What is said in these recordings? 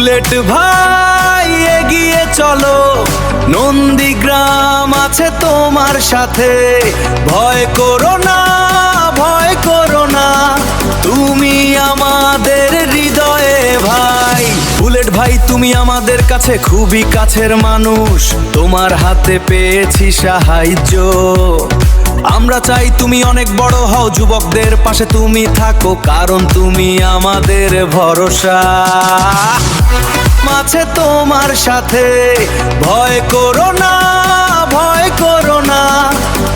Bullet ভাই এগিয়ে চলো, নন্দীগ্রাম আছে তোমার সাথে। ভয় করো না, ভয় করো না, তুমি আমাদের হৃদয়ে ভাই। বুলেট ভাই তুমি আমাদের কাছে খুবই কাছের মানুষ, তোমার হাতে পেয়েছি সাহায্য। আমরা চাই তুমি অনেক বড় হও, যুবকদের পাশে তুমি থাকো, কারণ তুমি আমাদের ভরসা। আছে তোমার সাথে, ভয় করো না, ভয় করো না,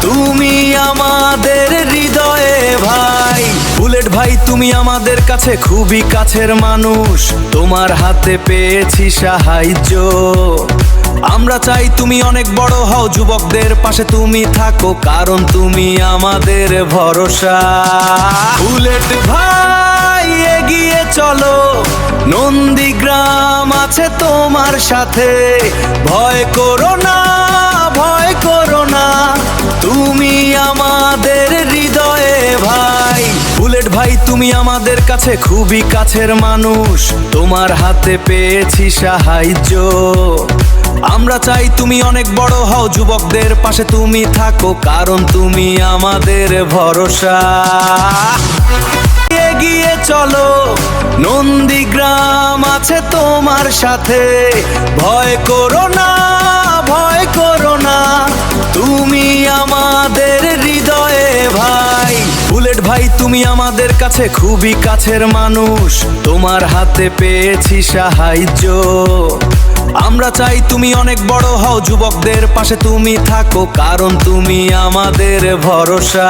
তুমি আমাদের হৃদয়ে ভাই। বুলেট ভাই তুমি আমাদের কাছে খুবই কাছের মানুষ, তোমার হাতে পেয়েছি সাহায্য। আমরা চাই তুমি অনেক বড় হও, যুবকদের পাশে তুমি থাকো, কারণ তুমি আমাদের ভরসা। বুলেট ভাই এগিয়ে চলো, নন্দীগ্রাম আছে তোমার সাথে। ভয় করো না, ভয় করো না, তুমি আমাদের হৃদয়ে ভাই। বুলেট ভাই তুমি আমাদের কাছে খুবই কাছের মানুষ, তোমার হাতে পেয়েছি সাহায্য। আমরা চাই তুমি অনেক বড় হও, যুবকদের পাশে তুমি থাকো, কারণ তুমি আমাদের ভরসা। এগিয়ে চলো, নন্দীগ্রাম আছে তোমার সাথে। ভয় করো না, ভয় করো না, তুমি আমাদের হৃদয়ে ভাই। বুলেট ভাই তুমি আমাদের কাছে খুবই কাছের মানুষ, তোমার হাতে পেয়েছি সাহায্য। আমরা চাই তুমি অনেক বড় হও, যুবকদের পাশে তুমি থাকো, কারণ তুমি আমাদের ভরসা।